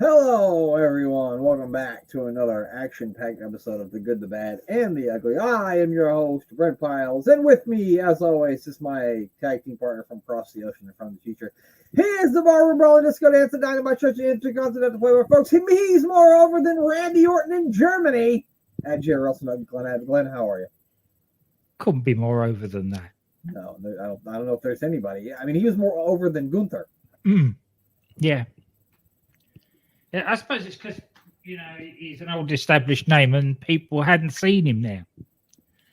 Hello, everyone. Welcome back to another action-packed episode of The Good, the Bad, and the Ugly. I am your host, Brent Piles, and with me, as always, is my tag team partner from across the ocean and from the future. He is the barroom brawler, disco dancer, dynamite church, and intercontinental flavor, folks. He's more over than Randy Orton in Germany. At Jerry Russell, Glenn, how are you? Couldn't be more over than that. No, I don't know if there's anybody. I mean, he was more over than Gunther. Yeah. Yeah, I suppose it's because, he's an old established name and people hadn't seen him there.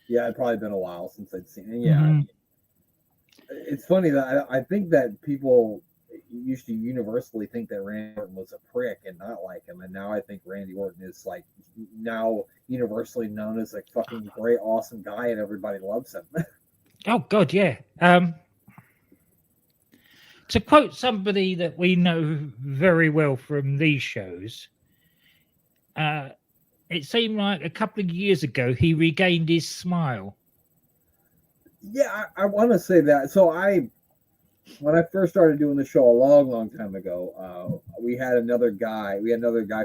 Yeah, it'd probably been a while since I'd seen him. Yeah. It's funny that I think that people used to universally think that Randy Orton was a prick and not like him. And now I think Randy Orton is like now universally known as a fucking great, awesome guy and everybody loves him. Oh, God, yeah. To quote somebody that we know very well from these shows, it seemed like a couple of years ago he regained his smile. Yeah, I want to say that. So when I first started doing the show a long time ago, we had another guy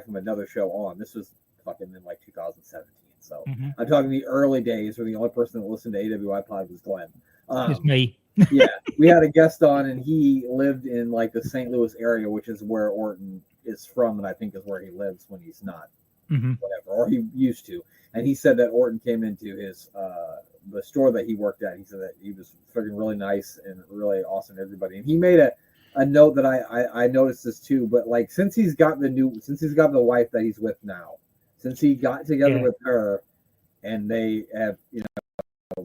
from another show on. This was fucking in like 2017. So I'm talking the early days where the only person that listened to AWI Pod was Glenn. It's me. Yeah, we had a guest on, and he lived in like the St. Louis area, which is where Orton is from, and I think is where he lives when he's not, whatever, or he used to. And he said that Orton came into his the store that he worked at. He said that he was freaking really nice and really awesome to everybody. And he made a note that I noticed this too. But like since he's got the wife that he's with now, since he got together with her, and they have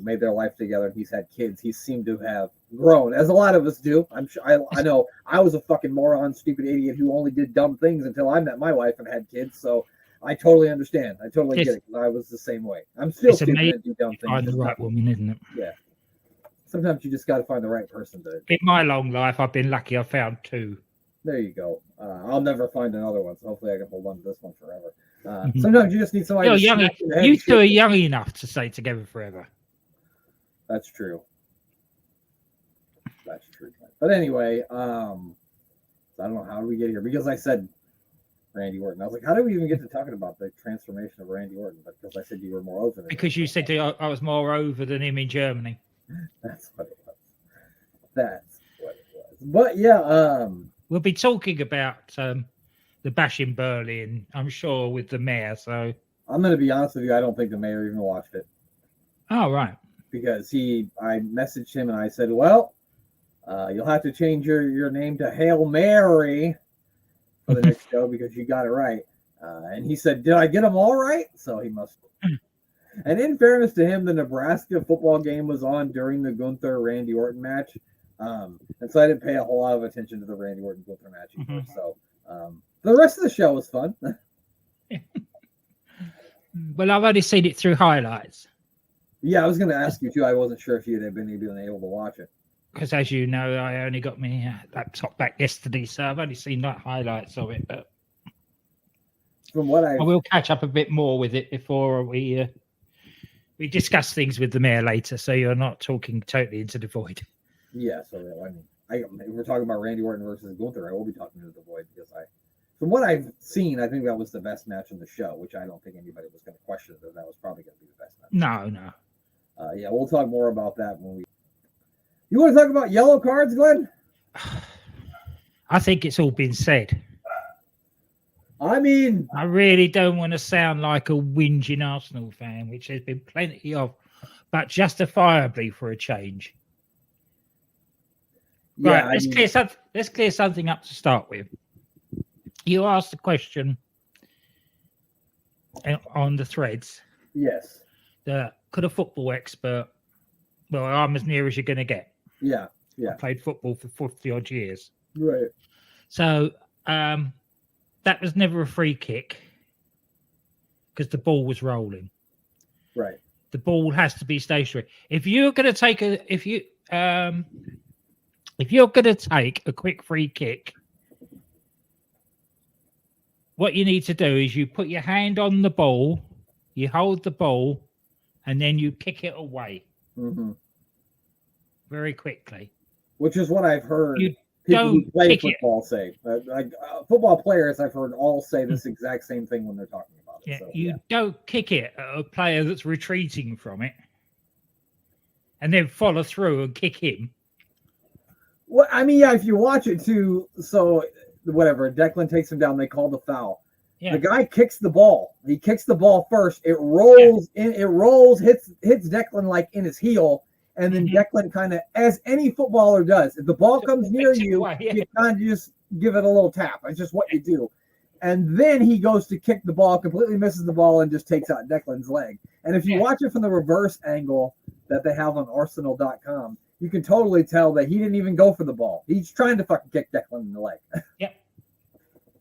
made their life together, and he's had kids, he seemed to have grown, as a lot of us do. I'm sure I know I was a fucking moron, stupid idiot who only did dumb things until I met my wife and had kids. So I totally understand. I totally get it, because I was the same way. I'm still stupid and do dumb things. Find the right woman, isn't it? Yeah. Sometimes you just got to find the right person to. In my long life, I've been lucky. I found two. There you go. I'll never find another one, so hopefully I can hold on to this one forever. Sometimes you just need somebody. You two are young enough to stay together forever. That's true. That's true. But anyway, I don't know, how do we get here? Because I said Randy Orton. I was like, how did we even get to talking about the transformation of Randy Orton? But because I said you were more over than him. Because you said I was more over than him in Germany. That's what it was. But yeah, we'll be talking about the bash in Berlin, I'm sure, with the mayor. So I'm going to be honest with you. I don't think the mayor even watched it. Oh, right. Because I messaged him and I said, well, you'll have to change your name to Hail Mary for the next show because you got it right. And he said, did I get them all right? So he must. And in fairness to him, the Nebraska football game was on during the Gunther-Randy Orton match. And so I didn't pay a whole lot of attention to the Randy Orton-Gunther match either. So the rest of the show was fun. Well, I've only seen it through highlights. Yeah, I was going to ask you too. I wasn't sure if you'd have been able to watch it. Because as you know, I only got my laptop back yesterday, so I've only seen like highlights of it. But from what I will catch up a bit more with it before we discuss things with the mayor later, so you're not talking totally into the void. Yeah, so if we're talking about Randy Orton versus Gunther, I will be talking into the void because from what I've seen, I think that was the best match in the show, which I don't think anybody was going to question that was probably going to be the best match. No. Yeah, we'll talk more about that when we. You want to talk about yellow cards, Glenn? I think it's all been said. I mean, I really don't want to sound like a whinging Arsenal fan, which there's been plenty of, but justifiably for a change. Yeah, right, let's clear something up to start with. You asked the question on the threads. Yes. Could a football expert? Well, I'm as near as you're going to get. Yeah. I played football for 50 odd years. Right. So that was never a free kick because the ball was rolling. Right. The ball has to be stationary. If you're going to take a quick free kick, what you need to do is you put your hand on the ball, you hold the ball, and then you kick it away very quickly. Which is what I've heard people who Don't play kick it. football say. Football players, I've heard all say this exact same thing when they're talking about it. Yeah, So, you don't kick it at a player that's retreating from it, and then follow through and kick him. Well, I mean, yeah, if you watch it too, so whatever, Declan takes him down, they call the foul. Yeah. The guy kicks the ball. He kicks the ball first. It rolls in. It rolls, hits Declan like in his heel, and then Declan kind of, as any footballer does, if the ball comes near you, you kind of just give it a little tap. It's just what you do. And then he goes to kick the ball, completely misses the ball, and just takes out Declan's leg. And if you watch it from the reverse angle that they have on Arsenal.com, you can totally tell that he didn't even go for the ball. He's trying to fucking kick Declan in the leg. Yep.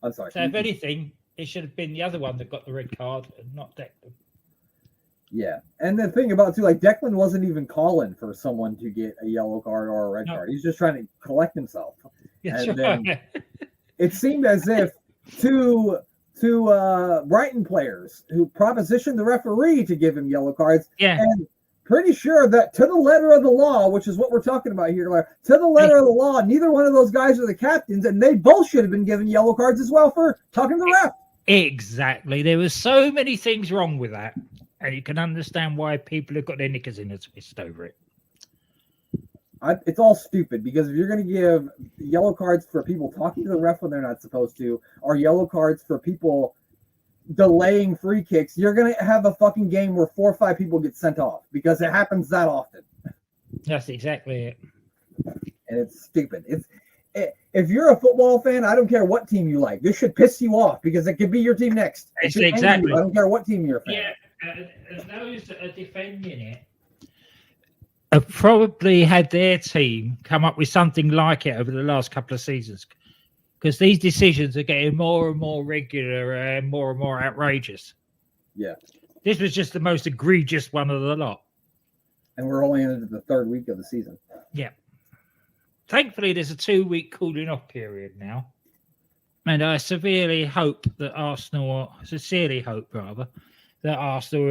I'm sorry. So if anything, it should have been the other one that got the red card and not Declan. Yeah. And the thing about it too, like Declan wasn't even calling for someone to get a yellow card or a red card. He's just trying to collect himself. Yeah, and then it seemed as if two Brighton players who propositioned the referee to give him yellow cards. Yeah. And pretty sure that to the letter of the law, which is what we're talking about here, to the letter of the law, neither one of those guys are the captains, and they both should have been given yellow cards as well for talking to the ref. Exactly. There were so many things wrong with that, and you can understand why people have got their knickers in a twist over it. It's all stupid, because if you're going to give yellow cards for people talking to the ref when they're not supposed to, or yellow cards for people delaying free kicks, you're going to have a fucking game where 4 or 5 people get sent off, because it happens that often. That's exactly it. And it's stupid. If you're a football fan, I don't care what team you like. This should piss you off, because it could be your team next. Exactly. I don't care what team you're a fan. Yeah, and those that are defending it have probably had their team come up with something like it over the last couple of seasons, because these decisions are getting more and more regular and more outrageous. Yeah. This was just the most egregious one of the lot. And we're only into the 3rd week of the season. Yeah. Thankfully, there's a 2-week cooling off period now. And I sincerely hope that Arsenal are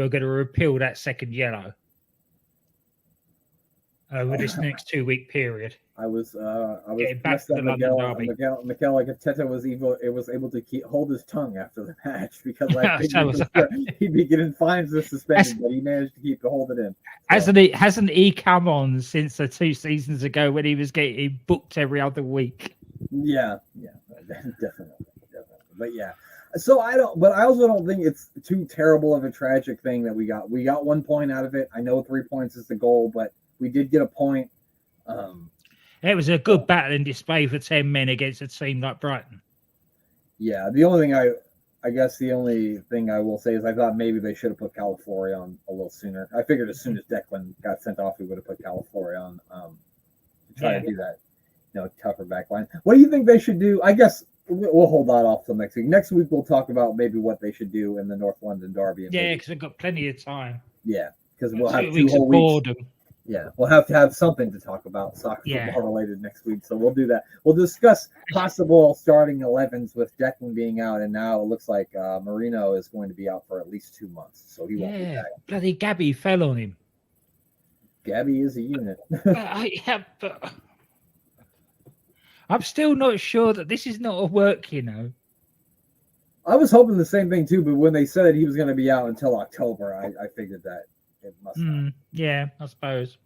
going to repeal that second yellow over this next 2-week period. I was back to the London Derby. Mikel Arteta was able to hold his tongue after the match, because he'd be getting fines or suspended, but he managed to hold it in. So. Hasn't he come on since the 2 seasons ago when he was getting booked every other week? Yeah, definitely. But yeah, so I also don't think it's too terrible of a tragic thing that we got. We got 1 point out of it. I know 3 points is the goal, but we did get a point. It was a good battle in display for 10 men against a team like Brighton. Yeah, the only thing the only thing I will say is I thought maybe they should have put Calafiore on a little sooner. I figured as soon as Declan got sent off, we would have put Calafiore on to try to do that, tougher back line. What do you think they should do? I guess we'll hold that off till next week. Next week we'll talk about maybe what they should do in the North London Derby. Yeah, because we've got plenty of time. Yeah, because we'll have 2 whole weeks. Yeah, we'll have to have something to talk about soccer football related next week. So we'll do that. We'll discuss possible starting 11s with Declan being out, and now it looks like Marino is going to be out for at least 2 months. So he won't be back. Bloody Gabby fell on him. Gabby is a unit. But I'm still not sure that this is not a work, I was hoping the same thing too, but when they said he was going to be out until October, I figured that it must not. Yeah, I suppose.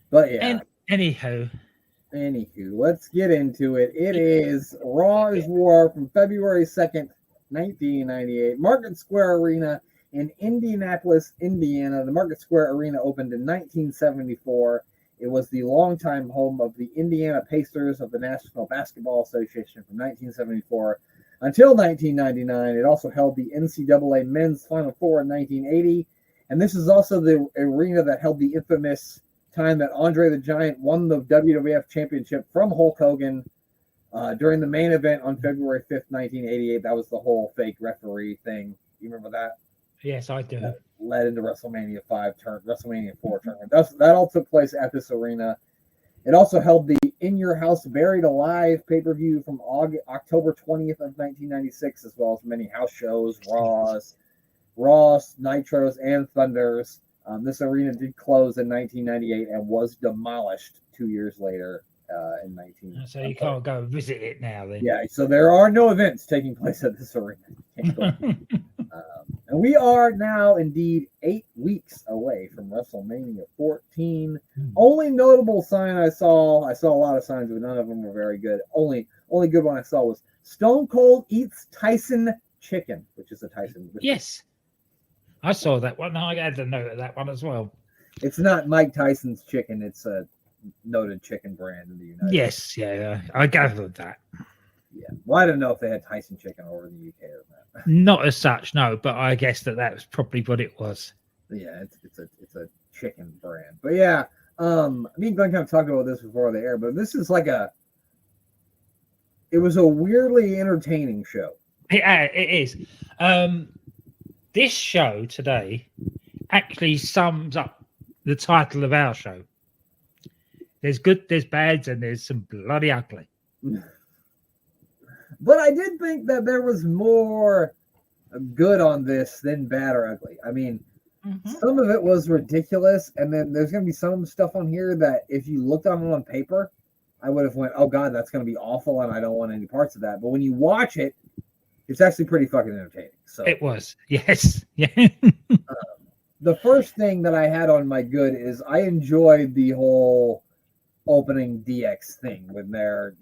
But yeah. Anywho, let's get into it. It is Raw is War from February 2nd, 1998. Market Square Arena in Indianapolis, Indiana. The Market Square Arena opened in 1974. It was the longtime home of the Indiana Pacers of the National Basketball Association from 1974 until 1999. It also held the NCAA Men's Final Four in 1980. And this is also the arena that held the infamous time that Andre the Giant won the WWF Championship from Hulk Hogan during the main event on February 5th, 1988. That was the whole fake referee thing. You remember that? Yes, I do. That led into WrestleMania 4 tournament. That all took place at this arena. It also held the In Your House Buried Alive pay-per-view from October 20th of 1996, as well as many house shows, Raws, Nitros, and Thunders. This arena did close in 1998 and was demolished 2 years later in 19. So you can't go and visit it now then. Yeah, so there are no events taking place at this arena. And we are now indeed 8 weeks away from WrestleMania 14. Only notable sign I saw a lot of signs, but none of them were very good. Only good one I saw was Stone Cold eats Tyson chicken, which is a Tyson. Yes, I saw that one. I had a note of that one as well. It's not Mike Tyson's chicken. It's a noted chicken brand in the United States. Yes, yeah, I gathered that. Yeah, well, I don't know if they had Tyson chicken over in the UK or not. Not as such, no, but I guess that was probably what it was. Yeah, it's a chicken brand. But yeah, me and Glenn kind of talked about this before the air, but this is like it was a weirdly entertaining show. Yeah, it is. This show today actually sums up the title of our show. There's good, there's bads, and there's some bloody ugly. But I did think that there was more good on this than bad or ugly. I mean, some of it was ridiculous, and then there's going to be some stuff on here that if you looked on it on paper, I would have went, oh God, that's going to be awful, and I don't want any parts of that. But when you watch it, it's actually pretty fucking entertaining. So it was, yes. Yeah. The first thing that I had on my good is I enjoyed the whole opening DX thing when they're,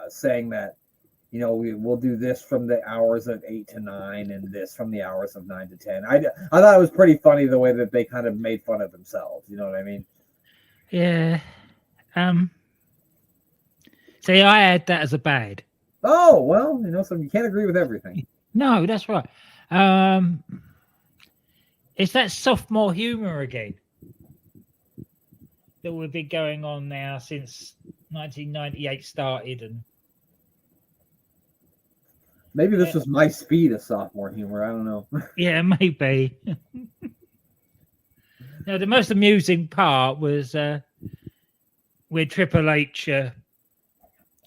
saying that, we'll do this from the hours of 8 to 9 and this from the hours of 9 to 10. I thought it was pretty funny the way that they kind of made fun of themselves. You know what I mean? Yeah. See, I had that as a bad. Oh, well, so you can't agree with everything. No, that's right. It's that sophomore humor again that we've been going on now since 1998 started, and maybe this was my speed of sophomore humor. I don't know. Yeah, maybe. Now, the most amusing part was where Triple H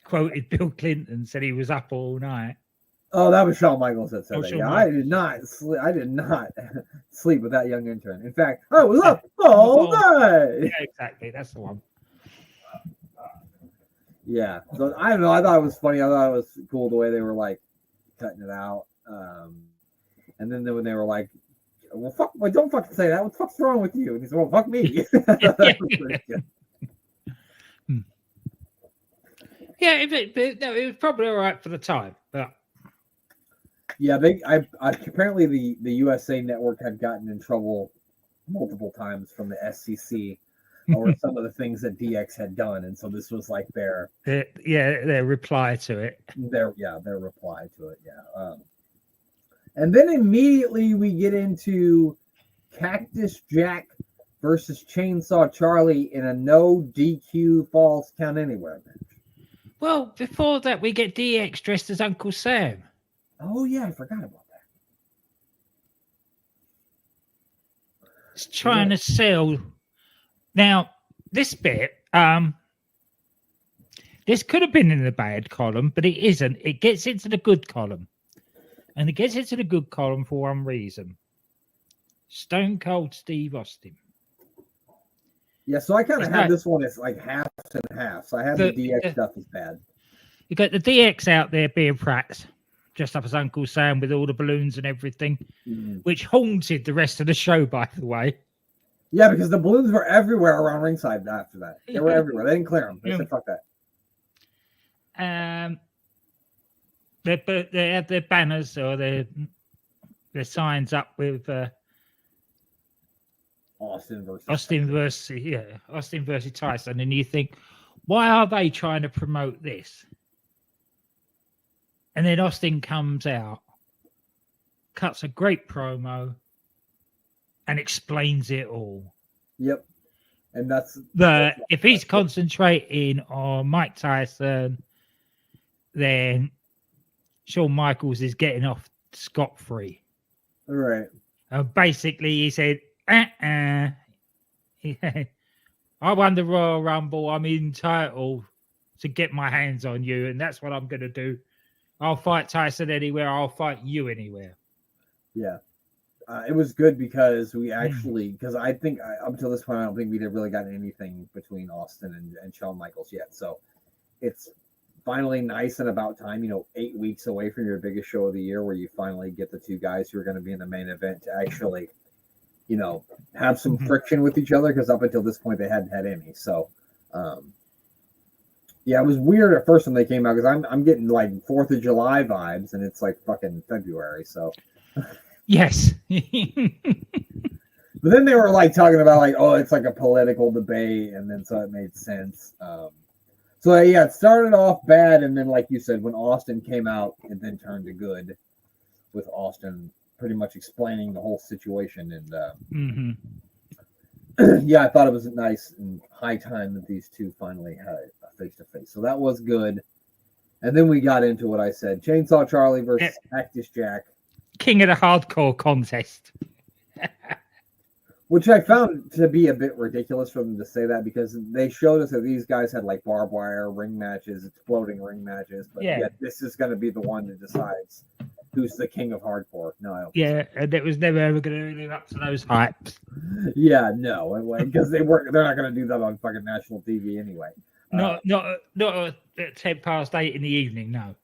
quoted Bill Clinton, said he was up all night. Oh, that was Shawn Michaels that said that. Yeah, Michaels. I did not sleep with that young intern. In fact, I was up all night. Yeah, exactly. That's the one. Yeah. So I don't know. I thought it was funny. I thought it was cool the way they were like cutting it out. And then when they were like, well, fuck, well, don't fucking say that. What the fuck's wrong with you? And he said, well, fuck me. That was pretty good. Yeah, it was probably all right for the time, but yeah, apparently the USA Network had gotten in trouble multiple times from the SCC over some of the things that DX had done, and so this was like their reply to it. Their reply to it. Yeah. And then immediately we get into Cactus Jack versus Chainsaw Charlie in a no DQ falls count anywhere match. Well, before that, we get DX dressed as Uncle Sam. Oh, yeah, I forgot about that. It's trying to sell. Now, this bit, this could have been in the bad column, but it isn't. It gets into the good column. And it gets into the good column for one reason. Stone Cold Steve Austin. Yeah, so I kind of had this one as like half and half. So I had the DX stuff as bad. You got the DX out there being prats, dressed up as Uncle Sam with all the balloons and everything, which haunted the rest of the show, by the way. Yeah, because the balloons were everywhere around ringside after that. They were everywhere. They didn't clear them. They said, fuck that. They had their banners or their signs up with Austin versus Tyson, and you think, why are they trying to promote this? And then Austin comes out, cuts a great promo, and explains it all. Yep. And if he's concentrating on Mike Tyson, then Shawn Michaels is getting off scot-free. Right. Basically, he said, I won the Royal Rumble. I'm entitled to get my hands on you, and that's what I'm going to do. I'll fight Tyson anywhere. I'll fight you anywhere. Yeah. It was good because we actually, because I think up until this point, I don't think we'd really gotten anything between Austin and Shawn Michaels yet. So it's finally nice and about time, 8 weeks away from your biggest show of the year, where you finally get the two guys who are going to be in the main event to actually, have some friction with each other, because up until this point, they hadn't had any. So, yeah, it was weird at first when they came out, because I'm getting like 4th of July vibes, and it's like fucking February. So. Yes. But then they were like talking about like, oh, it's like a political debate, and then so it made sense. So yeah, it started off bad, and then like you said, when Austin came out, it then turned to good, with Austin pretty much explaining the whole situation. And yeah, I thought it was nice and high time that these two finally had a face-to-face. So that was good. And then we got into what I said: Chainsaw Charlie versus Cactus Jack. King of the hardcore contest. Which I found to be a bit ridiculous for them to say that, because they showed us that these guys had like barbed wire ring matches, exploding ring matches, but yet this is going to be the one that decides who's the king of hardcore. No, I don't. Yeah, and it was never ever going to live up to those hypes. Yeah, no, because they're not going to do that on fucking national TV anyway. Not at 8:10 in the evening. No.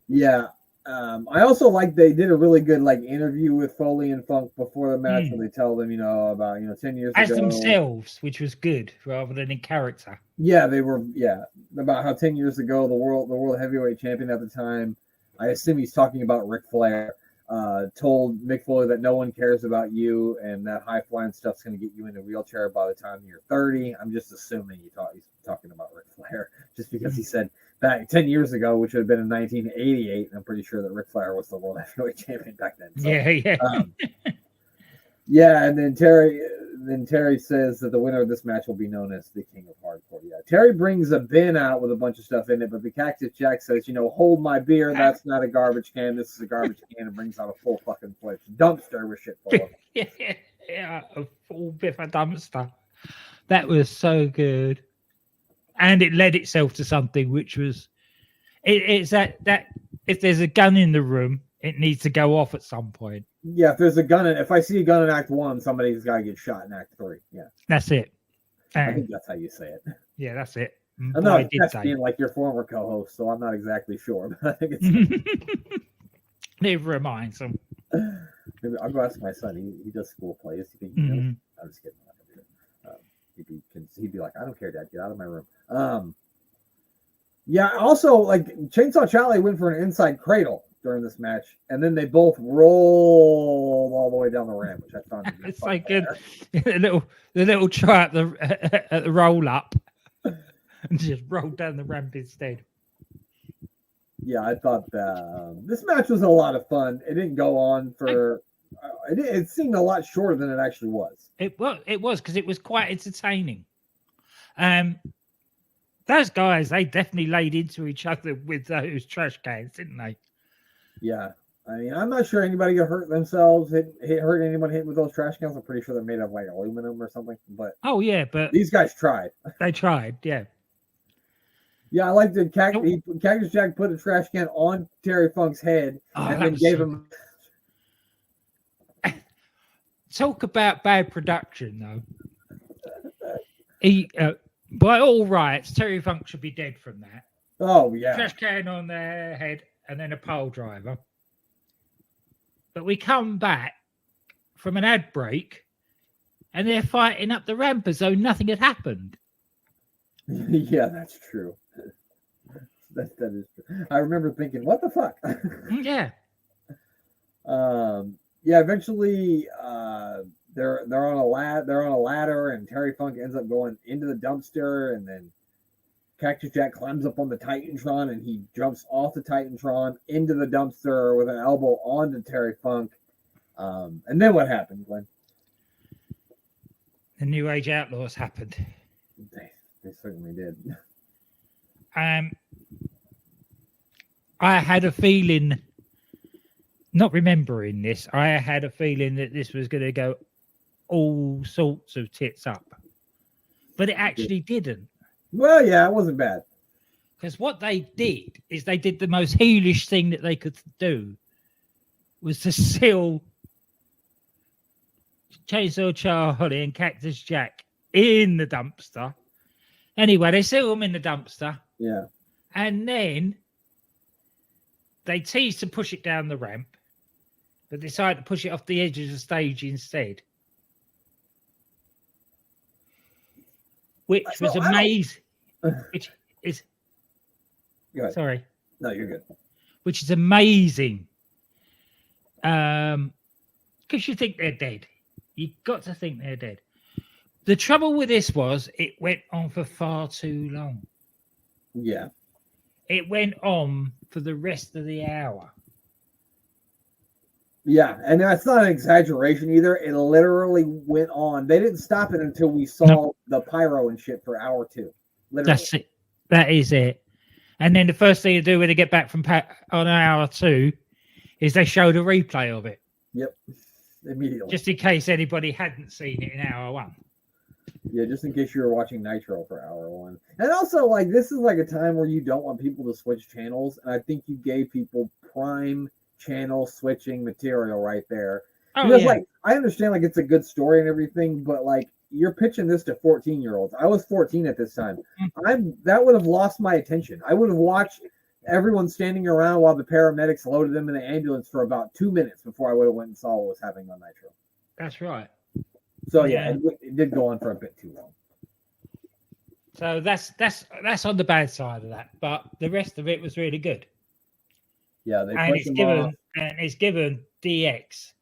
Yeah. I also like they did a really good like interview with Foley and Funk before the match, where they tell them, about 10 years as ago, themselves, which was good rather than in character. Yeah, they were. Yeah, about how 10 years ago the world heavyweight champion at the time, I assume he's talking about Ric Flair, told Mick Foley that no one cares about you, and that high flying stuff's going to get you in a wheelchair by the time you're 30. I'm just assuming he's talking about Ric Flair, just because he said back 10 years ago, which would have been in 1988. I'm pretty sure that Ric Flair was the world heavyweight champion back then. So, yeah. And then Terry says that the winner of this match will be known as the King of Hardcore. Yeah, Terry brings a bin out with a bunch of stuff in it, but the Cactus Jack says, hold my beer. That's not a garbage can. This is a garbage can, and brings out a full fucking fledged dumpster with shit full of it. Yeah, a full bit of dumpster. That was so good. And it led itself to something which was, it's that if there's a gun in the room, it needs to go off at some point. Yeah, if there's a gun if I see a gun in Act 1, somebody's got to get shot in Act 3. Yeah, that's it. I think that's how you say it. Yeah, that's it. I'm not being like your former co-host, so I'm not exactly sure. But I think it's. Never mind. So maybe I'll go ask my son. He does school plays. He thinks, I'm just kidding. He'd be like, I don't care, Dad. Get out of my room. Yeah. Also, like Chainsaw Charlie went for an inside cradle during this match, and then they both rolled all the way down the ramp, which I found it's like good. the little try at the roll up, and just rolled down the ramp instead. Yeah, I thought that this match was a lot of fun. It didn't go on for. It seemed a lot shorter than it actually was. It was because it was quite entertaining. Those guys, they definitely laid into each other with those trash cans, didn't they? Yeah. I mean, I'm not sure anybody got hurt themselves. Hurt anyone hit with those trash cans. I'm pretty sure they're made of like aluminum or something. But but these guys tried. They tried, yeah. Yeah, I like the Cactus Jack put a trash can on Terry Funk's head and then gave him. Talk about bad production, though. He, by all rights, Terry Funk should be dead from that. Oh yeah, trash can on their head and then a pole driver. But we come back from an ad break, and they're fighting up the ramp as though nothing had happened. Yeah, that's true. That is true. I remember thinking, "What the fuck?" Yeah. Yeah. Eventually, they're on a ladder, and Terry Funk ends up going into the dumpster, and then Cactus Jack climbs up on the Titantron, and he jumps off the Titantron into the dumpster with an elbow onto Terry Funk. And then what happened, Glenn? The New Age Outlaws happened. They certainly did. I had a feeling, not remembering this, I had a feeling that this was going to go all sorts of tits up. But it actually didn't. Well, yeah, it wasn't bad. Because what they did is they did the most heelish thing that they could do, was to seal Chainsaw Charlie and Cactus Jack in the dumpster. Anyway, they see them in the dumpster. Yeah. And then they tease to push it down the ramp, but decide to push it off the edge of the stage instead. Which was amazing. Which is... Sorry. No, you're good. Which is amazing. Because you think they're dead. You got to think they're dead. The trouble with this was it went on for far too long. Yeah. It went on for the rest of the hour. Yeah, and that's not an exaggeration either. It literally went on. They didn't stop it until we saw the pyro and shit for hour 2. Literally. That's it. That is it. And then the first thing you do when they get back from on hour 2 is they show the replay of it. Yep. Immediately. Just in case anybody hadn't seen it in hour 1. Yeah, just in case you were watching Nitro for hour 1. And also, like, this is like a time where you don't want people to switch channels. And I think you gave people prime channel switching material right there. Oh, because, yeah. like, I understand, like, it's a good story and everything, but, like, you're pitching this to 14-year-olds. I was 14 at this time. That would have lost my attention. I would have watched everyone standing around while the paramedics loaded them in the ambulance for about 2 minutes before I would have went and saw what was happening on Nitro. That's right. So yeah, it did go on for a bit too long. So that's on the bad side of that, but the rest of it was really good. Yeah, they and it's given DX,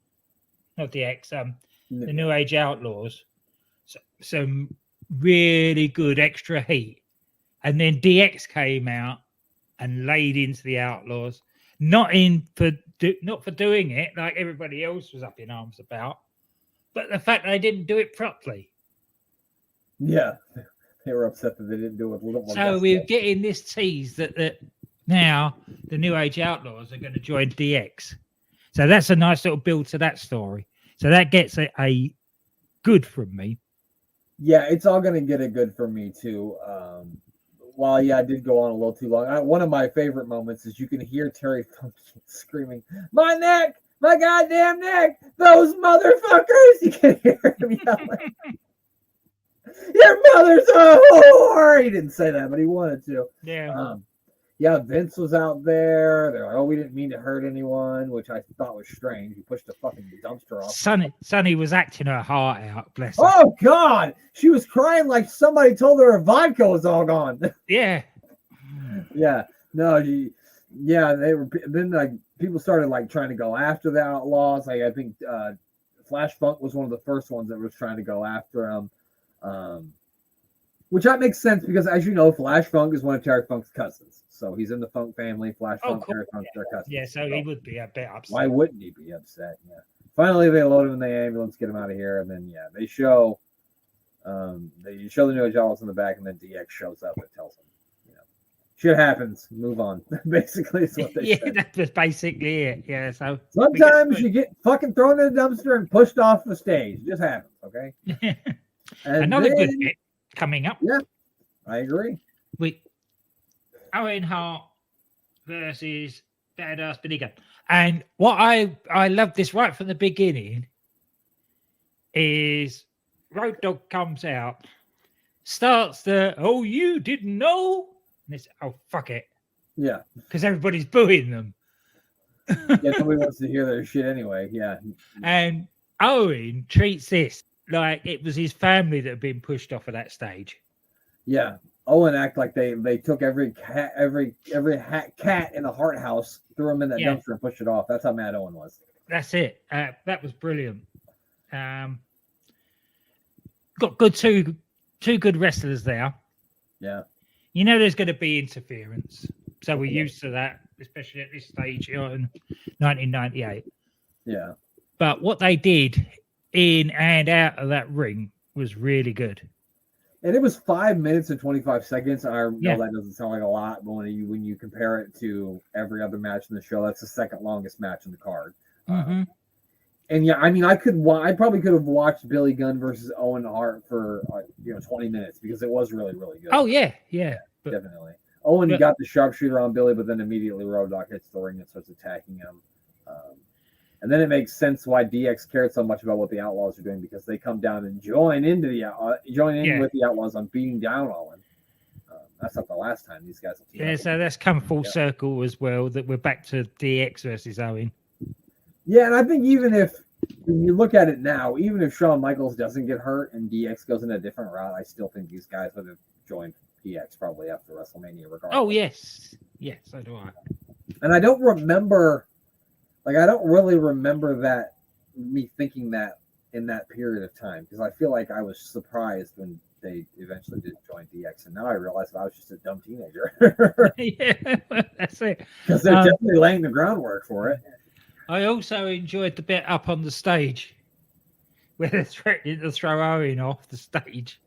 not DX, the New Age Outlaws, some really good extra heat, and then DX came out and laid into the Outlaws, not for doing it like everybody else was up in arms about, but the fact that they didn't do it properly. Yeah, they were upset that they didn't do it with a little more. So we're getting this tease that now the New Age Outlaws are going to join DX. So that's a nice little build to that story. So that gets a good from me. Yeah, it's all going to get a good from me too. While I did go on a little too long. One of my favorite moments is you can hear Terry Funk screaming, "My neck! My goddamn neck! Those motherfuckers!" You can hear him yelling. Your mother's a whore! He didn't say that, but he wanted to. Yeah. Yeah, Vince was out there. They're like, "Oh, we didn't mean to hurt anyone," which I thought was strange. He pushed the fucking dumpster off. Sonny was acting her heart out, bless her. Oh, God! She was crying like somebody told her her vodka was all gone. Yeah. Yeah. No, they were. Then, like, people started, like, trying to go after the Outlaws. Like, I think Flash Funk was one of the first ones that was trying to go after them. Which that makes sense because, as you know, Flash Funk is one of Terry Funk's cousins. So he's in the Funk family. Flash Funk, cool. Terry Funk's their cousin. Yeah, so he would be a bit upset. Why wouldn't he be upset? Yeah. Finally, they load him in the ambulance, get him out of here, and then they show the New Age Outlaws in the back, and then DX shows up and tells him, shit happens, move on. Basically, is what they said. That was basically it. Yeah. So sometimes you get fucking thrown in a dumpster and pushed off the stage. It just happens, okay? Another good bit coming up. Yeah, I agree. With Owen Hart versus Badass Billy Gunn. And what I love this right from the beginning is Road Dogg comes out, starts the, "Oh, you didn't know?" And it's, "Oh, fuck it." Yeah. Because everybody's booing them. Yeah, nobody wants to hear their shit anyway. Yeah. And Owen treats this like it was his family that had been pushed off of that stage. Yeah. Owen act like they took every cat in the Hart house, threw him in that dumpster and pushed it off. That's how mad Owen was. That's it. That was brilliant. Got good two good wrestlers there. Yeah. There's going to be interference. So we're used to that, especially at this stage in 1998. Yeah. But what they did in and out of that ring was really good. And it was 5 minutes and 25 seconds. I know that doesn't sound like a lot, but when you compare it to every other match in the show, that's the second longest match in the card. Mm-hmm. And I mean, I probably could have watched Billy Gunn versus Owen Hart for 20 minutes because it was really, really good. Oh yeah. Definitely. Owen got the sharpshooter on Billy, but then immediately Road Dogg hits the ring and starts attacking him. And then it makes sense why DX cared so much about what the Outlaws are doing, because they come down and join in with the Outlaws on beating down Owen. That's not the last time these guys will team up. So that's come full circle as well, that we're back to DX versus Owen. Yeah, and I think even if you look at it now, even if Shawn Michaels doesn't get hurt and DX goes in a different route, I still think these guys would have joined DX probably after WrestleMania regardless. Oh, yes. Yes, so do I. And I don't really remember that, me thinking that in that period of time, because I feel like I was surprised when they eventually did join DX, and now I realize that I was just a dumb teenager. Yeah, that's it. Because they're definitely laying the groundwork for it. I also enjoyed the bit up on the stage where they're threatening to throw Owen off the stage.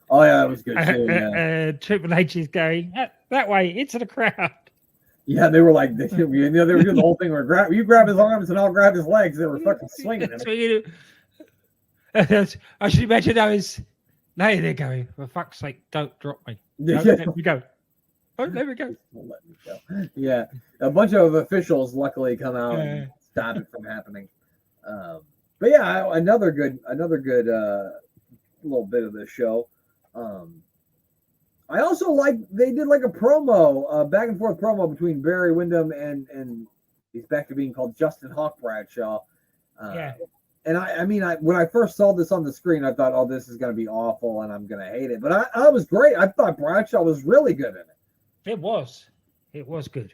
Oh yeah, that was good too. Triple H is going that way into the crowd. Yeah, they were like, they were doing the whole thing where you grab his arms and I'll grab his legs. They were fucking swinging him. I should imagine those. No, they're going. For fuck's sake, don't drop me. Don't let me go. Don't let me go. Don't let me go. Yeah, a bunch of officials luckily come out and stop it from happening. But yeah, another good little bit of this show. I also they did like a promo, back and forth promo between Barry Windham and he's back to being called Justin Hawk Bradshaw. And I mean, when I first saw this on the screen, I thought, oh, this is going to be awful and I'm going to hate it. But I was great. I thought Bradshaw was really good in it. It was good.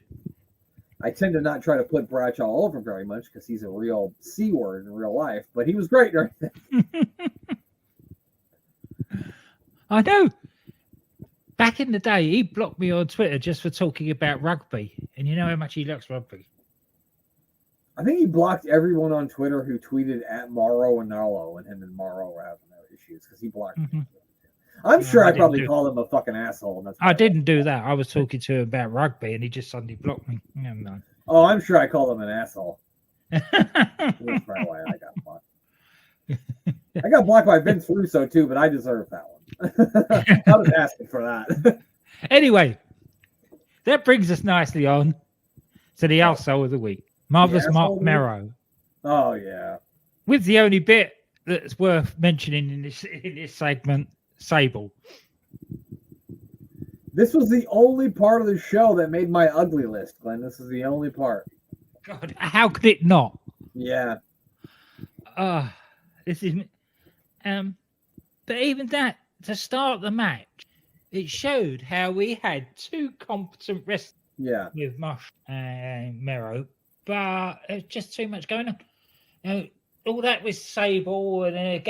I tend to not try to put Bradshaw over very much because he's a real C word in real life, but he was great during that. I know. Back in the day, he blocked me on Twitter just for talking about rugby. And you know how much he likes rugby. I think he blocked everyone on Twitter who tweeted at Morrow and Narlo, and him and Morrow were having no issues because he blocked them. I'm sure I probably called him a fucking asshole. And I didn't do that. I was talking to him about rugby, and he just suddenly blocked me. No. Oh, I'm sure I called him an asshole. That's probably why I got blocked. I got blocked by Vince Russo too, but I deserve that one. I was asking for that. Anyway, that brings us nicely on to the asshole of the week. Marvelous Mark Merrow. Oh yeah. With the only bit that's worth mentioning in this segment, Sable. This was the only part of the show that made my ugly list, Glenn. This is the only part. God, how could it not? Yeah. This is but even that, to start the match, it showed how we had two competent wrestlers. Yeah. With Mush and Merrow, but it's just too much going on. You know, all that with Sable and then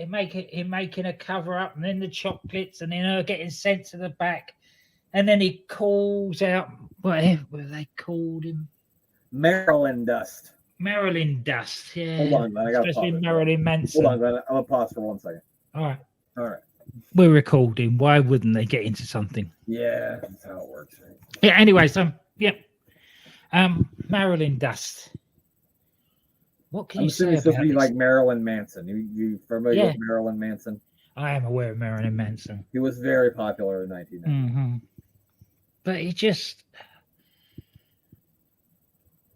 making a cover up, and then the chocolates, and then her getting sent to the back, and then he calls out whatever they called him, Maryland Dust. Marilyn Dust. Yeah. Hold on, man. I got especially Marilyn Manson. Hold on, man. I'm gonna pause for 1 second. All right. We're recording. Why wouldn't they get into something? Yeah, that's how it works. Right? Yeah. Anyway, so Marilyn Dust. What can you say about this? Like Marilyn Manson. You familiar with Marilyn Manson? I am aware of Marilyn Manson. He was very popular in 1990. Mm-hmm. But he just...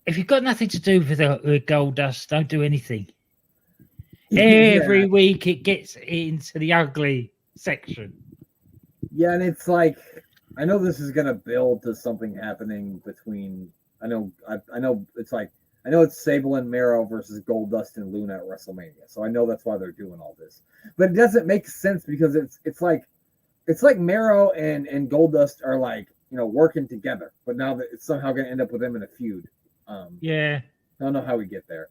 If you've got nothing to do with Goldust, don't do anything. Every week it gets into the ugly section. Yeah, and it's like, I know this is going to build to something happening between... I know it's Sable and Merrow versus Goldust and Luna at WrestleMania. So I know that's why they're doing all this. But it doesn't make sense because it's like Merrow and Goldust are like, working together. But now that it's somehow going to end up with them in a feud. I don't know how we get there.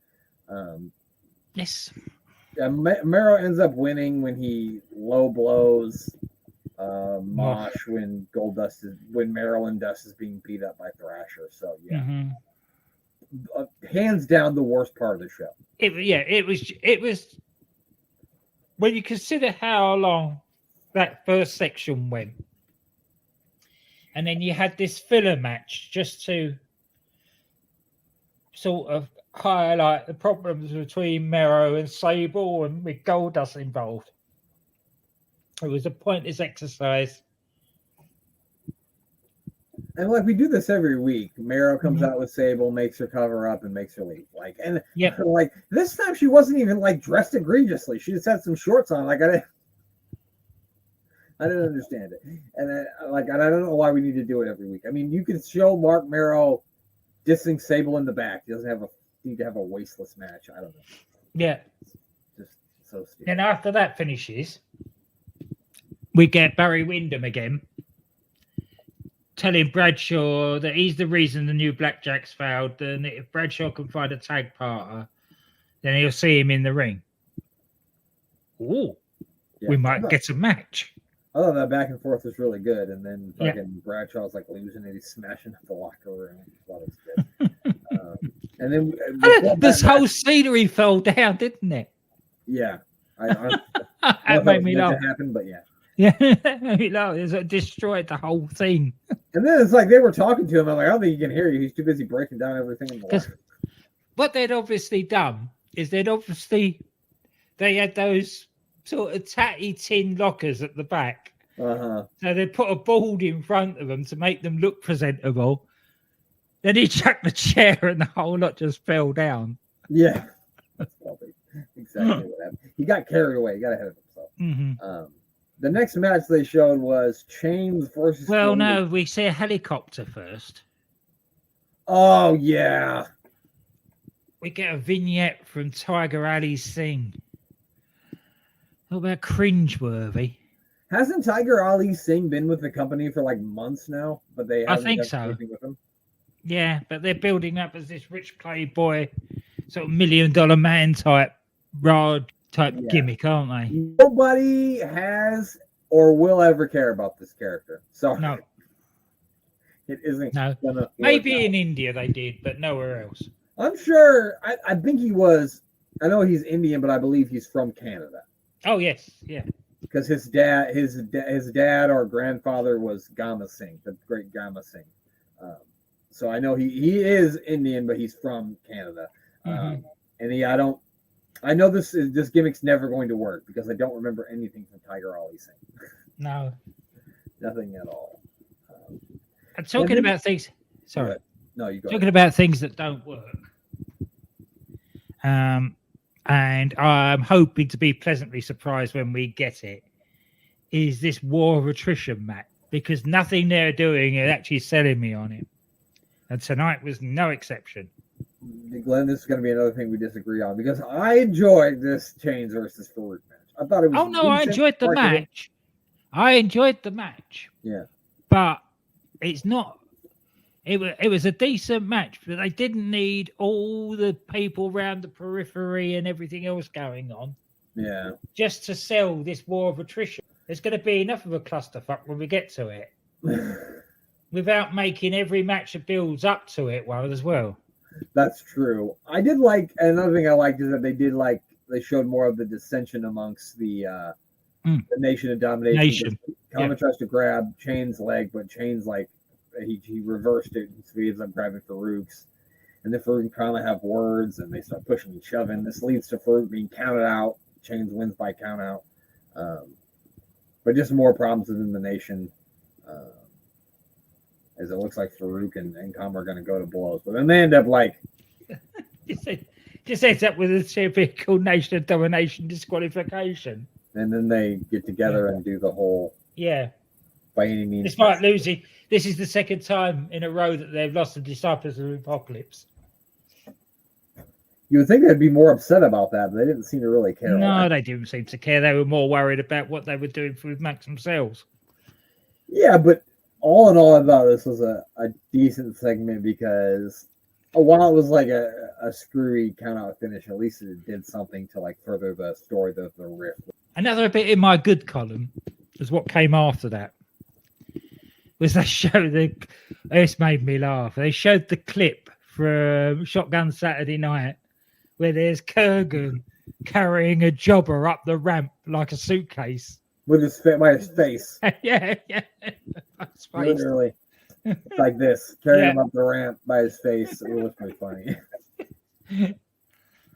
Yes. Yeah, Merrow ends up winning when he low blows Mosh when Marilyn Dust is being beat up by Thrasher. So yeah. Mm-hmm. Hands down the worst part of the show. It was when you consider how long that first section went, and then you had this filler match just to sort of highlight the problems between Merrow and Sable and with Goldust involved. It was a pointless exercise. And like we do this every week. Mero comes out with Sable, makes her cover up, and makes her leave. Like, and like this time she wasn't even like dressed egregiously. She just had some shorts on. Like I didn't understand it, and I don't know why we need to do it every week. I mean, you can show Mark Mero dissing Sable in the back. He doesn't need to have a wasteless match. I don't know. Yeah, just so stupid. And after that finishes, we get Barry Windham again, telling Bradshaw that he's the reason the new Blackjacks failed, and if Bradshaw can find a tag partner, then he'll see him in the ring. Ooh, we might get a match. I thought that back and forth was really good, and then fucking Bradshaw's like losing it. He's smashing up the locker room. I thought it was good. And then this whole scenery fell down, didn't it? Yeah, that made me laugh. Happen, but yeah. Yeah, it destroyed the whole thing. And then it's like they were talking to him. I'm like, I don't think he can hear you. He's too busy breaking down everything in the locker. What they'd obviously done is they had those sort of tatty tin lockers at the back. So they put a board in front of them to make them look presentable. Then he chucked the chair and the whole lot just fell down. Yeah, that's probably exactly what happened. He got carried away. He got ahead of himself. The next match they showed was Chainz versus. Well, no, we see a helicopter first. Oh yeah. We get a vignette from Tiger Ali Singh. What about cringeworthy? Hasn't Tiger Ali Singh been with the company for like months now? But they haven't think so. anything with him. Yeah, but they're building up as this rich playboy, sort of $1 million man type gimmick, aren't they? Nobody has or will ever care about this character. Sorry. No. It isn't. No. Maybe in India they did, but nowhere else. I'm sure. I think he was. I know he's Indian, but I believe he's from Canada. Oh yes, yeah. Because his dad or grandfather was Gama Singh, the great Gama Singh. So I know he is Indian, but he's from Canada. And I know this gimmick's never going to work because I don't remember anything from Tiger Ali Singh. No, nothing at all. I'm talking about things. Sorry, no, you go. Talking about things that don't work. And I'm hoping to be pleasantly surprised when we get it. Is this war of attrition match? Because nothing they're doing is actually selling me on it. And tonight was no exception. Glenn, this is going to be another thing we disagree on because I enjoyed this Chainz versus Faarooq match. I thought it was. Oh no, I enjoyed the match. I enjoyed the match. Yeah, but it's not. It was a decent match, but they didn't need all the people around the periphery and everything else going on. Yeah, just to sell this war of attrition. There's going to be enough of a clusterfuck when we get to it. Without making every match that builds up to it one as well. That's true. I did like another thing I liked is that they showed more of the dissension amongst the Nation of Domination. Common tries to grab Chain's leg, but Chain's like he reversed it, so he ends up grabbing Faarooq's. And then Faarooq and Conley have words, and they start pushing and shoving. This leads to Faarooq being counted out. Chainz wins by count out. But just more problems within the Nation. As it looks like Faarooq and Kama are going to go to blows. But then they end up like... just ends up with a typical Nation of Domination disqualification. And then they get together and do the whole... Yeah. By any means. Despite losing, this is the second time in a row that they've lost the Disciples of Apocalypse. You would think they'd be more upset about that, but they didn't seem to really care. No, they didn't seem to care. They were more worried about what they were doing with Max themselves. Yeah, but all in all, I thought this was a decent segment because while it was like a screwy count-out finish, at least it did something to like further the story, the riff. Another bit in my good column is what came after that. Was they showed this made me laugh. They showed the clip from Shotgun Saturday Night where there's Kurgan carrying a jobber up the ramp like a suitcase. With his face. yeah. Literally. Like this. Carrying him up the ramp by his face. It was pretty funny.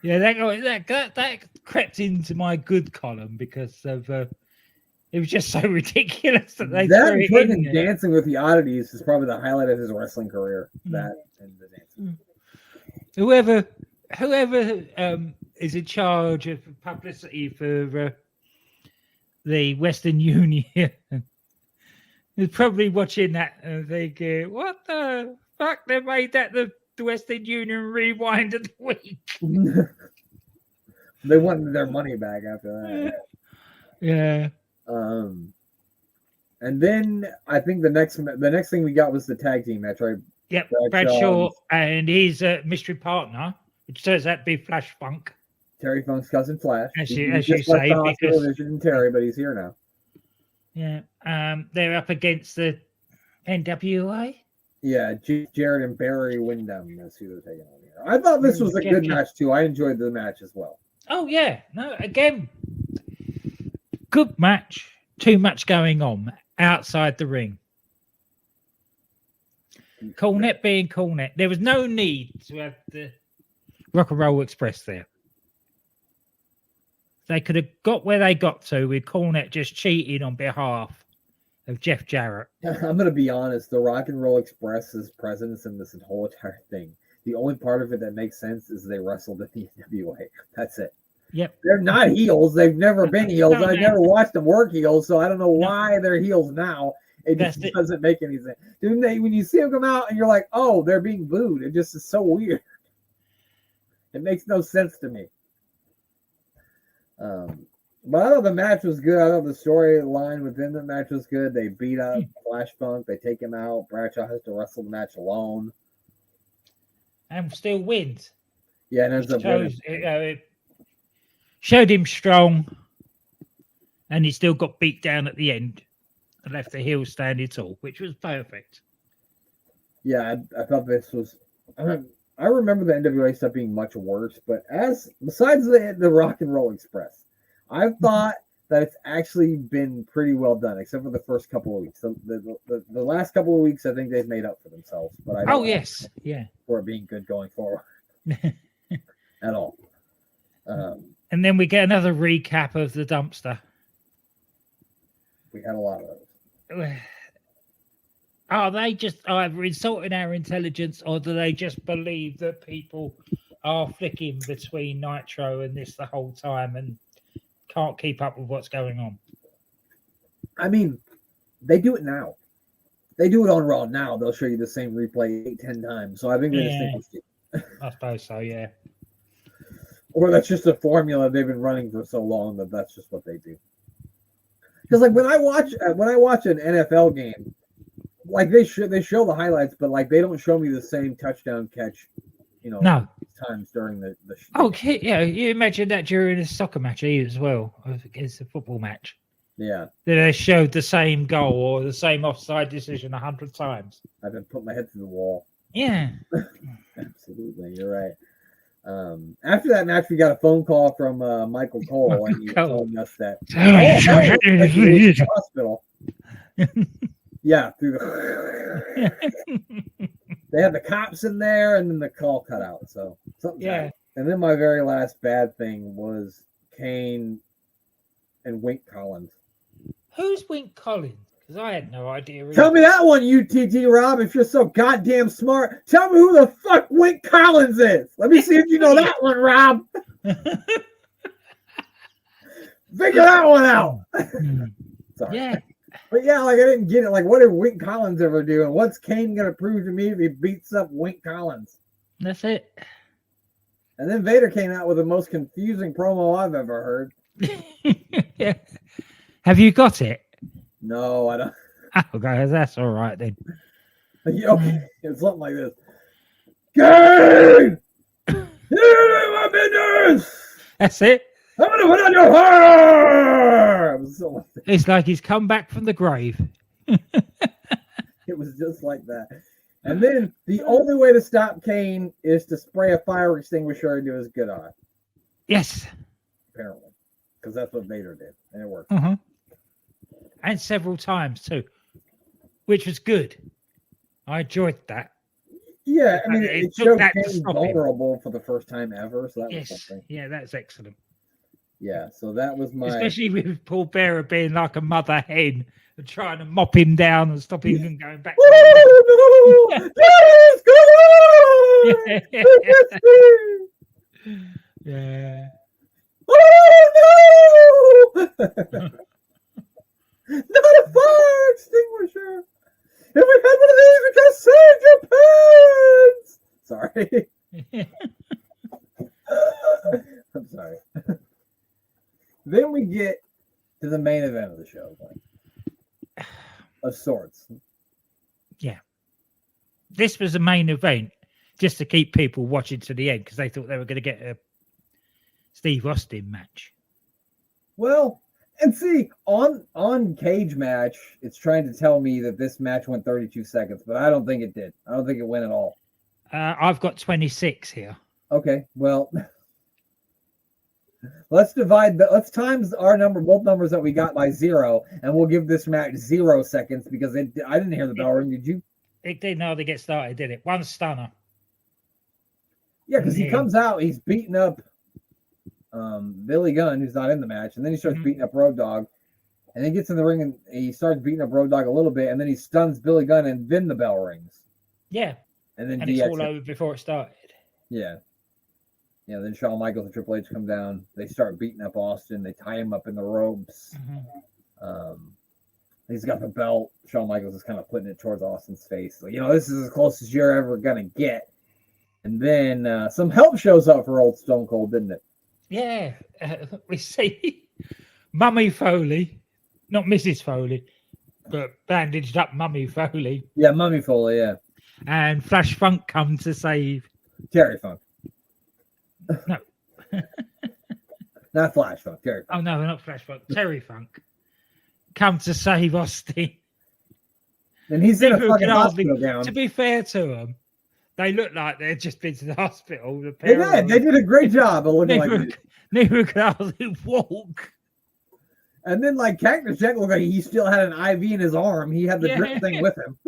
Yeah, that crept into my good column because of It was just so ridiculous that they that threw it put in him there. Dancing with the Oddities is probably the highlight of his wrestling career. That and the dancing. Whoever is in charge of publicity for the Western Union is probably watching that and thinking, "What the fuck? They made that the Western Union Rewind of the week." They wanted their money back after that. Yeah. And then I think the next thing we got was the tag team match, right? Yep, Bradshaw and his mystery partner, which turns out to be Flash Funk. Terry Funk's cousin Flash. As He you just say, left the hospital because visiting Terry, but he's here now. Yeah, they're up against the NWA. Yeah, Jared and Barry Windham is who they're taking on here. I thought this was a good match too. I enjoyed the match as well. Oh yeah, no, again, good match. Too much going on outside the ring. Cornette being Cornette. There was no need to have the Rock and Roll Express there. They could have got where they got to with Cornette just cheating on behalf of Jeff Jarrett. I'm going to be honest. The Rock and Roll Express's presence in this whole entire thing, the only part of it that makes sense is they wrestled at the NWA. That's it. Yep. They're not heels. They've never been heels. I've never watched them work heels, so I don't know why they're heels now. It just doesn't make any sense. Dude, when you see them come out and you're like, oh, they're being booed. It just is so weird. It makes no sense to me. But I thought the match was good. I thought the storyline within the match was good. They beat up Flash Funk. They take him out. Bradshaw has to wrestle the match alone. And still wins. Yeah, and ends up winning. It showed him strong. And he still got beat down at the end. And left the heel standing tall, which was perfect. Yeah, I thought this was... I remember the NWA stuff being much worse, but besides the Rock and Roll Express, I thought that it's actually been pretty well done, except for the first couple of weeks. The last couple of weeks, I think they've made up for themselves. But I don't for it being good going forward at all. And then we get another recap of the dumpster. We had a lot of those. Are they just either insulting our intelligence, or do they just believe that people are flicking between Nitro and this the whole time and can't keep up with what's going on? I mean, they do it now. They do it on Raw now. They'll show you the same replay 8-10 times. So I think they just think it's good. I suppose so, yeah. Or that's just a formula they've been running for so long that that's just what they do. Because like when I watch an NFL game, like they show the highlights, but like they don't show me the same touchdown catch, times during the okay, yeah. You imagine that during a soccer match as well, against a football match. Yeah, they showed the same goal or the same offside decision 100 times. I've been putting my head through the wall. Yeah, absolutely, you're right. After that match, we got a phone call from Michael Cole, and he told us that hospital. Yeah, through the they had the cops in there, and then the call cut out. So something. Yeah. And then my very last bad thing was Kane and Wink Collins. Who's Wink Collins? Because I had no idea. Really. Tell me that one, UTT Rob. If you're so goddamn smart, tell me who the fuck Wink Collins is. Let me see if you know that one, Rob. Figure that one out. Sorry. Yeah. But yeah, like I didn't get it. Like, what did Wink Collins ever do? And what's Kane gonna prove to me if he beats up Wink Collins? That's it. And then Vader came out with the most confusing promo I've ever heard. Yeah. Have you got it? No, I don't. Okay, that's all right then. Okay, it's something like this. Kane! You're my business! That's it. I'm gonna put on your heart! It's like he's come back from the grave. It was just like that. And then the only way to stop Kane is to spray a fire extinguisher into his good eye. Yes. Apparently. Because that's what Vader did. And it worked. Uh-huh. And several times too. Which was good. I enjoyed that. Yeah, I mean, it showed Kane vulnerable for the first time ever. So that was something. Yeah, that's excellent. Yeah, so that was my... Especially with Paul Bearer being like a mother hen and trying to mop him down and stop him from going back. Oh, no! Yeah. Oh, no! Not a fire extinguisher! If we had one of these, we could have saved your parents! Sorry. I'm sorry. Then we get to the main event of the show. Of sorts. Yeah. This was the main event just to keep people watching to the end because they thought they were going to get a Steve Austin match. Well, and see, on Cage Match, it's trying to tell me that this match went 32 seconds, but I don't think it did. I don't think it went at all. I've got 26 here. Okay, well, let's times both numbers that we got by 0, and we'll give this match 0 seconds because I didn't hear the bell ring. Did you? It didn't hardly get started, did it? One stunner. Yeah, because he comes out, he's beating up Billy Gunn, who's not in the match, and then he starts beating up Road Dogg, and he gets in the ring and he starts beating up Road Dogg a little bit, and then he stuns Billy Gunn, and then the bell rings. Yeah, and then it's all over before it started. Yeah. Yeah, then Shawn Michaels and Triple H come down. They start beating up Austin. They tie him up in the ropes. He's got the belt. Shawn Michaels is kind of putting it towards Austin's face. Like, this is as close as you're ever going to get. And then some help shows up for old Stone Cold, didn't it? Yeah. We see Mummy Foley, not Mrs. Foley, but bandaged up Mummy Foley. Yeah, Mummy Foley, yeah. And Flash Funk come to save Terry Funk. No. Not Flash Funk, Terry Funk. Oh, no, not Flash Funk. Terry Funk. Come to save Austin. And he's in a fucking hospital gown. To be fair to them, they look like they've just been to the hospital. They did a great job of looking like never could hardly walk. And then, like, Cactus Jack looked like he still had an IV in his arm. He had the drip thing with him.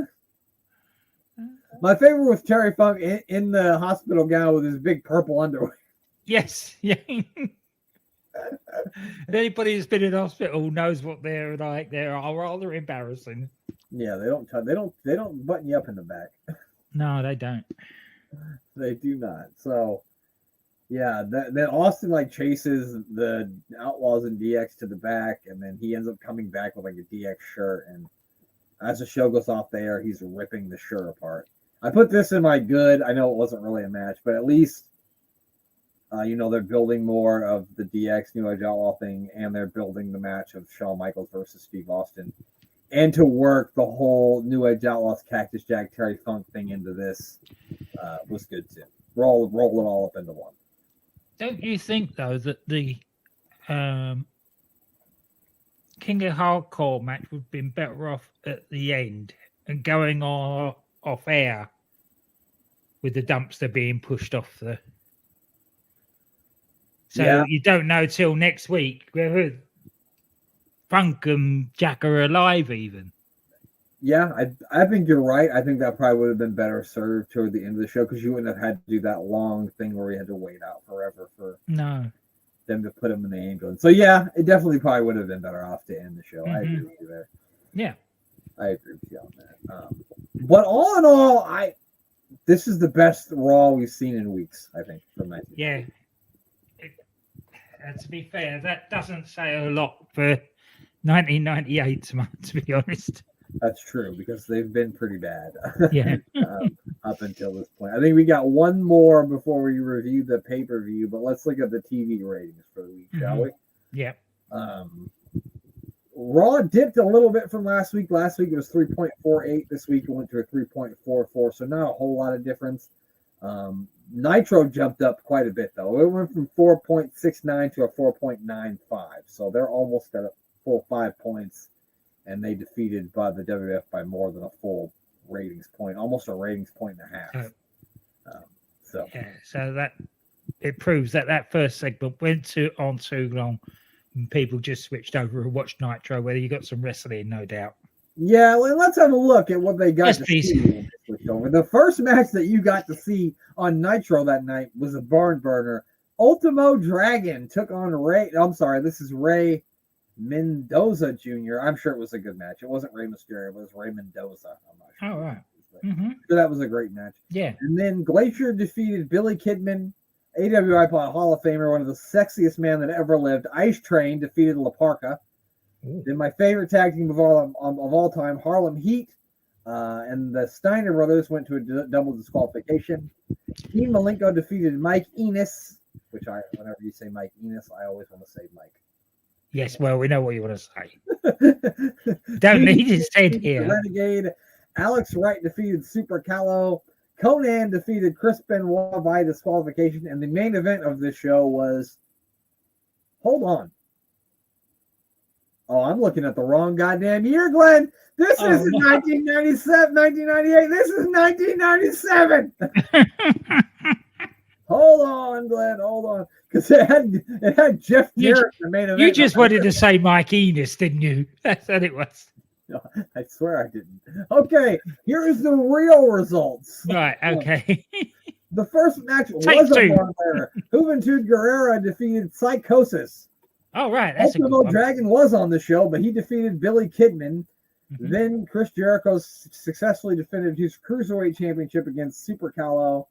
My favorite was Terry Funk in the hospital gown with his big purple underwear. Yes, yeah. Anybody who's been in hospital knows what they're like. They are rather embarrassing. Yeah, they don't button you up in the back. No, they don't. They do not. So, yeah, then Austin chases the Outlaws and DX to the back, and then he ends up coming back with a DX shirt. And as the show goes off the air, he's ripping the shirt apart. I put this in my good. I know it wasn't really a match, but at least, they're building more of the DX New Age Outlaw thing, and they're building the match of Shawn Michaels versus Steve Austin. And to work the whole New Age Outlaws Cactus Jack Terry Funk thing into this was good too. Roll it all up into one. Don't you think, though, that the King of Hardcore match would have been better off at the end and going off air with the dumpster being pushed off the... So you don't know till next week whether Funk and Jack are alive even. Yeah, I think you're right. I think that probably would have been better served toward the end of the show because you wouldn't have had to do that long thing where you had to wait out forever for them to put him in the ambulance. So yeah, it definitely probably would have been better off to end the show. I agree with you there. Yeah. I agree with you on that. But all in all, this is the best Raw we've seen in weeks, I think, from 19. Yeah. To be fair, that doesn't say a lot for 1998, to be honest. That's true, because they've been pretty bad. Yeah. Up until this point. I think we got one more before we review the pay-per-view, but let's look at the TV ratings for the week, shall we? Yeah. Raw dipped a little bit from last week. Last week it was 3.48. This week it went to a 3.44, so not a whole lot of difference. Nitro jumped up quite a bit, though. It went from 4.69 to a 4.95, so they're almost at a full 5 points, and they defeated by the WWF by more than a full ratings point, almost a ratings point and a half. So that it proves that first segment went on too long, and people just switched over and watched Nitro, whether you got some wrestling, no doubt. Yeah, well, let's have a look at what they got to see. The first match that you got to see on Nitro that night was a barn burner. Ultimo Dragon took on Ray. I'm sorry, this is Ray Mendoza Jr. I'm sure it was a good match. It wasn't Rey Mysterio, but it was Ray Mendoza. I'm not sure. Oh, right. So that was a great match. Yeah. And then Glacier defeated Billy Kidman, AWI Hall of Famer, one of the sexiest men that ever lived. Ice Train defeated La Parka. Then my favorite tag team of all time, Harlem Heat, and the Steiner brothers went to a double disqualification. Dean Malenko defeated Mike Enos, which whenever you say Mike Enos, I always want to say Mike. Yes, well, we know what you want to say. Don't need it said here. Renegade. Alex Wright defeated Super Callow. Conan defeated Chris Benoit by disqualification. And the main event of this show was... Hold on. Oh, I'm looking at the wrong goddamn year, Glenn. This isn't 1997, 1998. This is 1997. Hold on, Glenn. Hold on. Because it had Jeff Jarrett in the main event. You just wanted to say Mike Enos, didn't you? That's what it was. No, I swear I didn't. Okay, here is the real results. Right, okay. The first match was a bonfire. Juventud Guerrera defeated Psychosis. Oh, right. That's Ultimo Dragon was on the show, but he defeated Billy Kidman. Mm-hmm. Then Chris Jericho successfully defended his Cruiserweight Championship against Super Callow.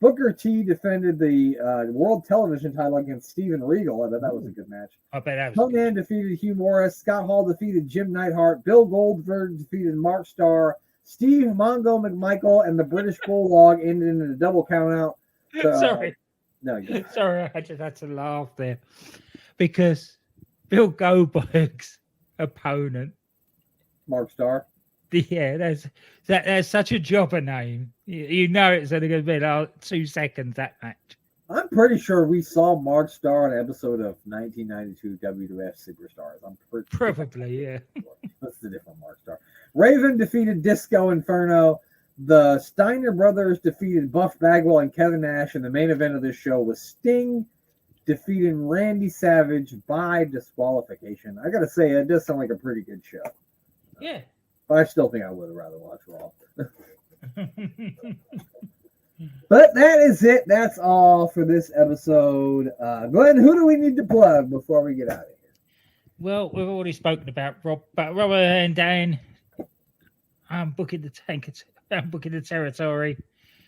Booker T defended the World Television title against Steven Regal. I thought that was a good match. I bet that was Conan defeated Hugh Morris. Scott Hall defeated Jim Neidhart. Bill Goldberg defeated Mark Starr. Steve Mongo McMichael and the British Bulldog ended in a double countout. So, sorry. No, sorry, I just had to laugh there. Because Bill Goldberg's opponent, Mark Starr. Yeah, that's such a jobber name. You know it's only going to be like 2 seconds, that match. I'm pretty sure we saw Mark Starr on an episode of 1992 WWF Superstars. I'm pretty probably, yeah. That's the different Mark Starr. Raven defeated Disco Inferno. The Steiner brothers defeated Buff Bagwell and Kevin Nash, and the main event of this show was Sting defeating Randy Savage by disqualification. I gotta say, it does sound like a pretty good show. Yeah. But I still think I would have rather watched Raw. But that is it. That's all for this episode. Glenn, who do we need to plug before we get out of here? Well, we've already spoken about Rob, but Robert and Dan, I'm booking the territory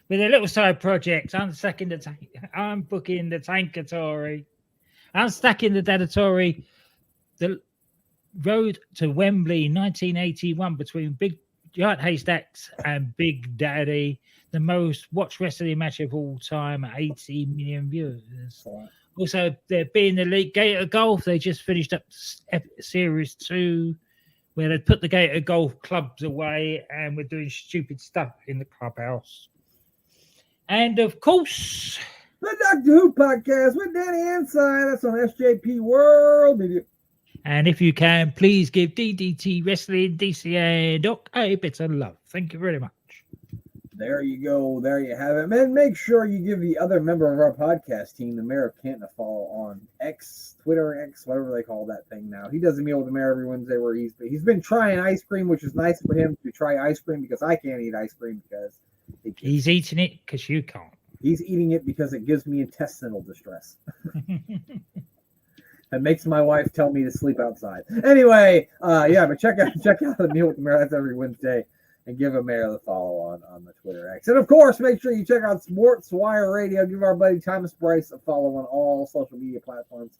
with a little side project. I'm booking the Tankatory. I'm stacking the Dadatory. The road to Wembley 1981 between Big Giant Haystacks and Big Daddy, the most watched wrestling match of all time, 80 million viewers. Also, there being the Elite Gator Golf, they just finished up Series 2, where they put the Gator Golf clubs away and we're doing stupid stuff in the clubhouse. And of course, the Doctor Who podcast with Danny Inside. That's on SJP World Media. And if you can, please give DDT Wrestling DCA Doc a bit of love. Thank you very much. There you go. There you have it. Man, make sure you give the other member of our podcast team, the Mayor of Canton, a follow on X, Twitter X, whatever they call that thing now. He does a meal with the mayor every Wednesday where he's been trying ice cream, which is nice for him to try ice cream because I can't eat ice cream because he's eating it because you can't. He's eating it because it gives me intestinal distress. It makes my wife tell me to sleep outside. Anyway, but check out the meal with the mayor. That's every Wednesday. And give a mayor the follow on the Twitter X. And of course, make sure you check out Sports Wire Radio. Give our buddy Thomas Bryce a follow on all social media platforms.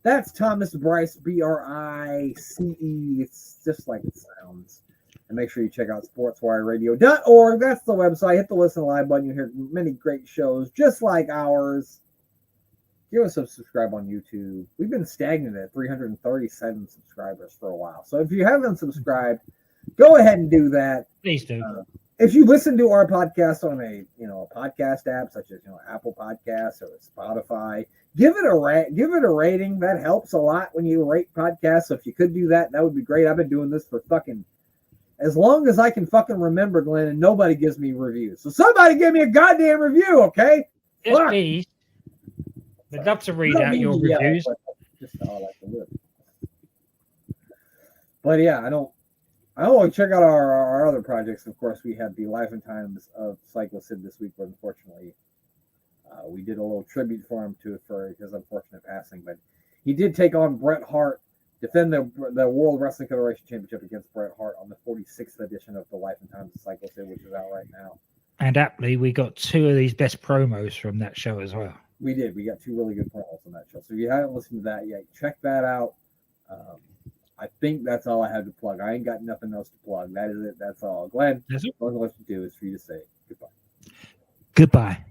That's Thomas Bryce, Brice. It's just like it sounds. And make sure you check out sportswireradio.org. That's the website. Hit the listen live button. You hear many great shows just like ours. Give us a subscribe on YouTube. We've been stagnant at 337 subscribers for a while. So if you haven't subscribed, go ahead and do that. Please do. If you listen to our podcast on a podcast app such as Apple Podcasts or Spotify, give it a rating. That helps a lot when you rate podcasts. So if you could do that, that would be great. I've been doing this for fucking as long as I can fucking remember, Glenn, and nobody gives me reviews. So somebody give me a goddamn review, okay? Yes, please. I'd love to read out your reviews. Just how I like to live. But yeah, I want to check out our other projects. Of course, we had the Life and Times of Cyclo Sid this week, but unfortunately, We did a little tribute for him for his unfortunate passing, but he did take on Bret Hart, defend the World Wrestling Federation Championship against Bret Hart on the 46th edition of the Life and Times of Cycle Sid, which is out right now. And aptly, we got 2 of these best promos from that show as well. We did. We got 2 really good promos on that show. So if you haven't listened to that yet, check that out. I think that's all I have to plug. I ain't got nothing else to plug. That is it. That's all. Glenn, all I want to do is for you to say goodbye. Goodbye.